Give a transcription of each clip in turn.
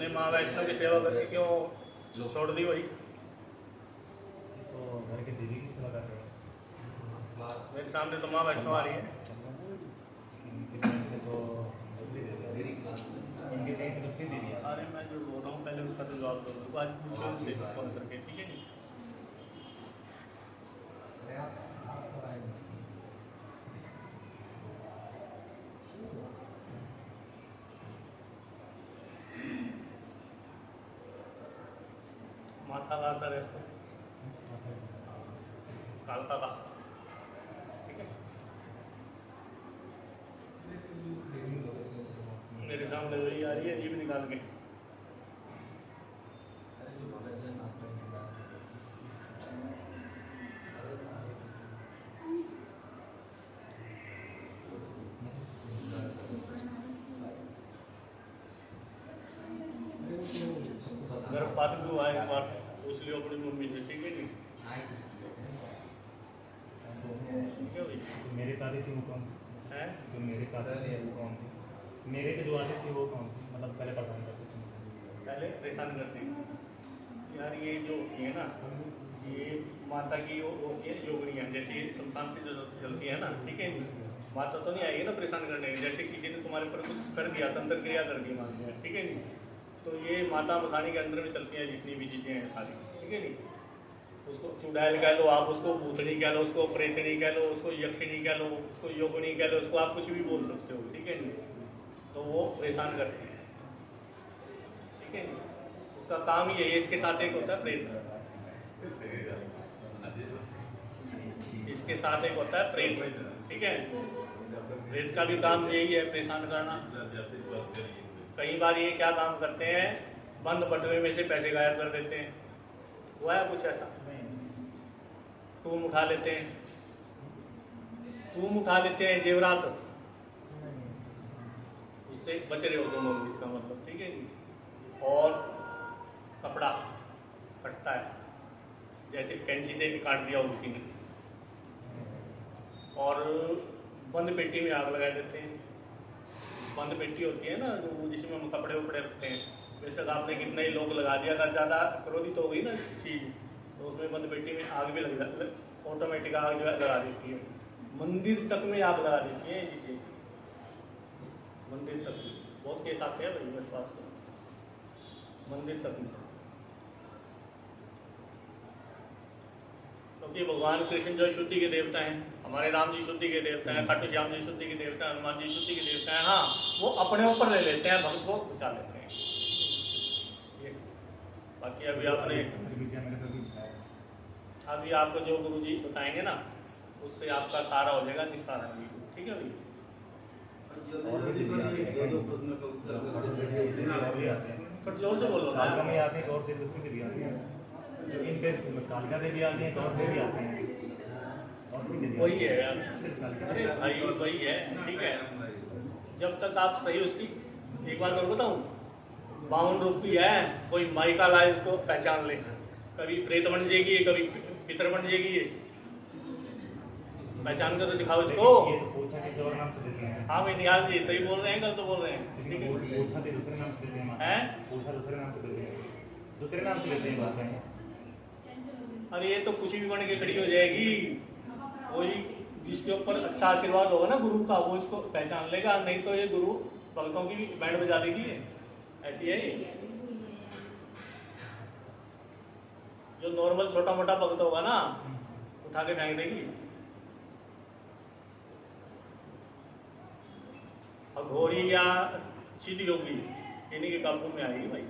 तुमने माँ वैष्णो की सेवा करके क्यों छोड़ दी भाई? तो घर के देवी की सेवा कर रहे हैं। मेरे सामने तो माँ वैष्णो आ रही है। इनके टाइम पे तो दूसरी देवी है। इनके टाइम पे दूसरी देवी है। अरे मैं जो बोल रहा हूँ पहले उसका तो जवाब दो, आज पूछो उनसे फोन करके, ठीक है जी? माथा का असर है इसको, कालका का, ठीक है? मेरे सामने वही आ रही है जीभ निकाल के। गर्भपात भी हुआ एक बार, पूछ लियो अपनी मम्मी से, ठीक है जी? ठीक है भाई? तो मेरे पादी थी वो कौन है जो मेरे पादी थी वो कौन थी? मेरे पे जो आती थी वो कौन थी? मतलब पहले परेशान करती थी। पहले परेशान करते हैं यार, ये जो होती है ना, ये माता की वो होती है योगिनियाँ, जैसे ये शमशान से जो चलती है ना, ठीक है? माता तो नहीं आएगी ना परेशान करने, जैसे किसी ने तुम्हारे ऊपर कुछ कर दिया, तंत्र क्रिया कर दी मान लिया, ठीक है नी? तो ये माता मसानी के अंदर में चलती हैं जितनी भी चीज़ें हैं सारी, ठीक है नी? उसको चुड़ैल कह लो आप, उसको भूतनी कह लो, उसको प्रेतनी कह लो, उसको यक्षिणी कह लो, उसको योगिनी कह लो, उसको आप कुछ भी बोल सकते हो, ठीक है नी? तो वो परेशान करती है, ठीक है नी? उसका काम ही है, इसके साथ एक होता है प्रेत, इसके साथ एक होता है प्रेत, ठीक है? प्रेत का भी काम यही है, परेशान करना। कई बार ये क्या काम करते हैं, बंद बटुए में से पैसे गायब कर देते हैं, हुआ है कुछ ऐसा? टूम उठा लेते हैं, टूम उठा लेते हैं, जेवरात, उससे बच रहे हो दोनों, इसका मतलब, ठीक है जी? और कपड़ा फटता है, जैसे कैंची से काट दिया हो किसी ने, और बंद पेटी में आग लगा देते हैं। बंद पेटी होती है ना जो जिसमें हम कपड़े उपड़े रखते हैं, वैसे आपने कितने ही लोग लगा दिया, अगर ज़्यादा क्रोधित हो गई ना चीज़ तो उसमें बंद पेटी में आग भी लग जाती है, ऑटोमेटिक आग लगा देती है। मंदिर तक में आग लगा देती है ये चीज़, मंदिर तक में बहुत केस आते हैं भाई मेरे पास तो, मंदिर तक में। क्योंकि भगवान कृष्ण जो शुद्धि के देवता हैं, हमारे राम जी शुद्धि के देवता हैं, खाटू श्याम जी शुद्धि के देवता हैं, हनुमान जी शुद्धि के देवता हैं। हाँ, वो अपने ऊपर ले लेते हैं, भक्त को घुसा लेते हैं ये। बाकी अभी आपने अभी आपको जो गुरु जी बताएंगे ना, उससे आपका सारा हो जाएगा निस्तारण भी, ठीक है भाई? पर जोर से बोलो ना, में आते हैं और देवी दूसरी देवी आती है, जो इन पे कालिका देवी आती है, और देवी आती है, वही है यार, अरे भाई वही है, ठीक है? जब तक आप सही उसकी, एक बार मैं बताऊं, 52 रूप की है, कोई माई का लाए उसको पहचान ले, कभी प्रेत बन जाएगी, कभी पितर बन जाएगी, ये पहचान कर तो दिखाओ इसको। ये तो पोछा किसी और नाम से देते हैं। हाँ भाई निहाल जी सही बोल रहे हैं, कल तो बोल रहे हैं, ठीक है? पोछा तो दूसरे नाम से देते हैं, पोछा दूसरे नाम से देते हैं, दूसरे नाम से देते हैं पोछा। अरे ये तो कुछ भी बन के खड़ी हो जाएगी, वही जिसके ऊपर अच्छा आशीर्वाद होगा ना गुरु का, वो इसको पहचान लेगा, नहीं तो ये गुरु भक्तों की बैंड बजा देगी, ऐसी है ये। जो नॉर्मल छोटा मोटा भक्त होगा ना, उठा के फेंक देगी। अघोरी या सिद्ध योगी इन्हीं के काबू में आएगी भाई।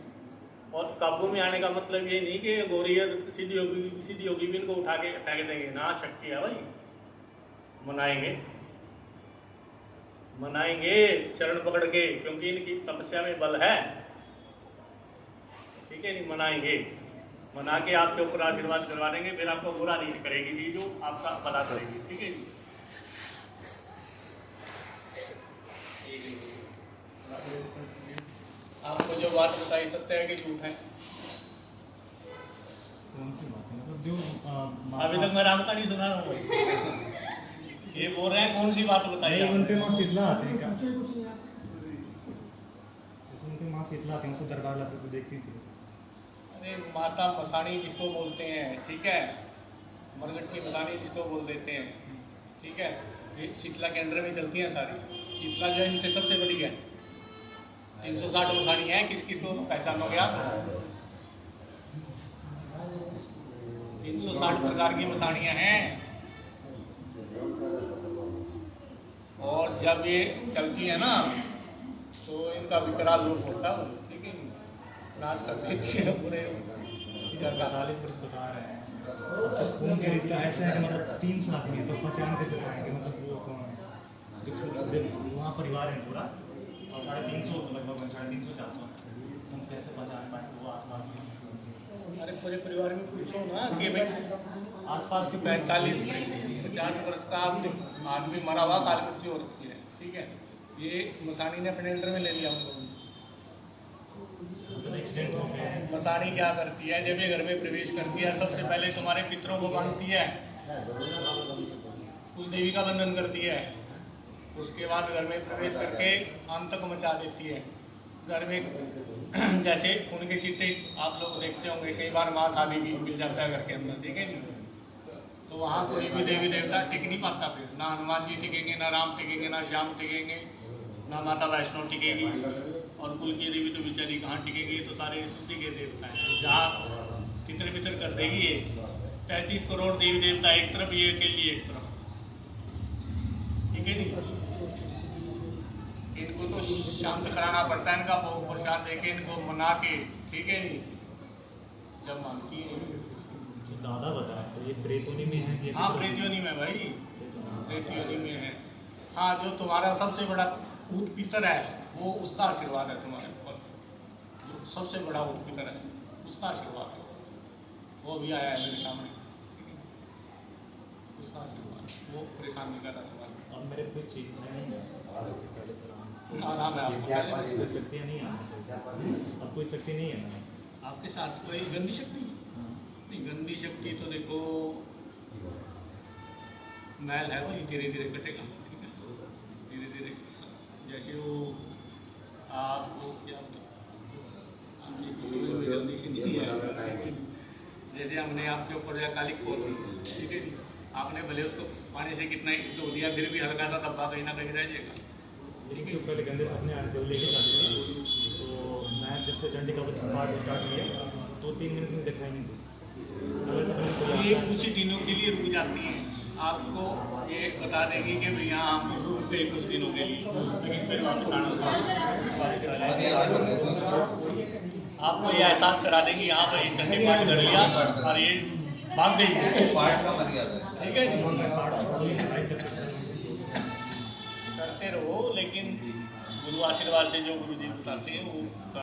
और काबू में आने का मतलब ये नहीं कि अघोरी या सिद्ध योगी भी इनको उठा के फेंक देंगे ना, शक्ति है भाई, मनाएंगे मनाएंगे चरण पकड़ के, क्योंकि इनकी तपस्या में बल है, ठीक है? नहीं मनाएंगे, मना के आपके ऊपर आशीर्वाद करवा देंगे, फिर आपको बुरा नहीं करेगी जी, जो आपका भला करेगी, ठीक है? आपको जो बात बताई सत्य है कि झूठ है? कौन सी बात है? मतलब जो अभी तक मैं राम का नहीं सुना रहा हूँ, ये बोल रहे हैं कौन सी बात बताई? उनपे माँ शीतला आते हैं क्या? उनपे माँ शीतला आती है उसे दरबार लाते तो देखती थी। अरे माता मसाणी जिसको बोलते हैं, ठीक है, मरगट की मसाणी जिसको बोल देते हैं, ठीक है, ये शीतला के अंडर में चलती हैं सारी। शीतला जो है इनसे सबसे बड़ी है, 360 मसाणी है। किस किस को पहचानोगे आप? 360 प्रकार की मसाणियाँ हैं। और जब ये चलती है ना तो इनका विकराल रूप होता है, लेकिन नाश कर देती है पूरे इधर का। 45 वर्ष बता रहे हैं। तो खून के रिश्ता ऐसा है कि मतलब 300 आदमी है तो पहचान कैसे पाएंगे, मतलब वो कौन है? वहाँ परिवार है पूरा और 350 लगभग 350 400 हम कैसे पहचान पाएंगे वो आसपास? अरे पूरे परिवार में पूछो ना कि भाई आसपास के 45-50 वर्ष का आदमी मरा हुआ, काल मृत्यु हो रखी है, ठीक है, ये मसाणी ने अपने अंडर में ले लिया उनको। मतलब एक्सीडेंट हो गया है। मसाणी क्या करती है, जब ये घर में प्रवेश करती है सबसे पहले तुम्हारे पितरों को बांधती है, कुल देवी का बंधन करती है। उसके बाद घर में प्रवेश करके आतंक मचा देती है घर में। जैसे खून के छींटे आप लोग देखते होंगे, कई बार मांस आदि भी मिल जाता है घर के अंदर, ठीक है जी। तो वहाँ कोई भी देवी देवता टिक नहीं पाता, फिर ना हनुमान जी टिकेंगे, ना राम टिकेंगे, ना श्याम टिकेंगे, ना माता वैष्णो टिकेगी, और कुल की देवी तो बेचारी कहाँ टिकेगी? ये तो सारे शुद्धि के देवता हैं। जहाँ तितर बितर कर देगी ये 33 करोड़ देवी देवता एक तरफ, ये अकेली एक तरफ, ठीक है जी। इनको तो शांत कराना पड़ता है, इनका भोग प्रसाद देके इनको मना के, ठीक है जी, जब मानती है। जो दादा बताया तो ये प्रेतोनी में है कि? हाँ प्रेतयोनी में भाई, प्रेतयोनी में है। हाँ, जो तुम्हारा सबसे बड़ा ऊट पितर है वो उसका आशीर्वाद है तुम्हारे ऊपर, जो सबसे बड़ा ऊट पितर है उसका आशीर्वाद है, वो भी आया है मेरे सामने, उसका आशीर्वाद, वो परेशान नहीं कर रहा तुम्हारा। अब मेरे कोई चीज़ नहीं है, आराम है आपको, कोई शक्तियाँ नहीं है, अब कोई शक्ति नहीं है आपके साथ कोई गंदी शक्ति नहीं। गंदी शक्ति तो देखो मैल है, वही धीरे धीरे कटेगा, ठीक है, धीरे धीरे। जैसे वो आपको क्या जल्दी से नहीं है, जैसे हमने आपके ऊपर जो कालिक पोत दी, ठीक है जी, आपने भले उसको पानी से कितना ही धो दिया, फिर भी हल्का सा धब्बा कहीं ना कहीं रह जाएगा। जो पहले गंदे सपने आए थे लेके जाते थे, तो मैं जब से चंडी का पाठ स्टार्ट किया तो 3 दिन से दिखाई नहीं दी। ये कुछ ही दिनों के लिए रुक जाती हैं, आपको ये बता देंगी कि भैया हम रुक गए कुछ दिनों के लिए, लेकिन फिर वापस आना, आपको ये एहसास करा देंगे यहाँ पर ये चंडी पाठ कर लिया और ये भाग गई, ठीक है जी। करते रहो, लेकिन गुरु आशीर्वाद से जो गुरु जी बताते हैं वो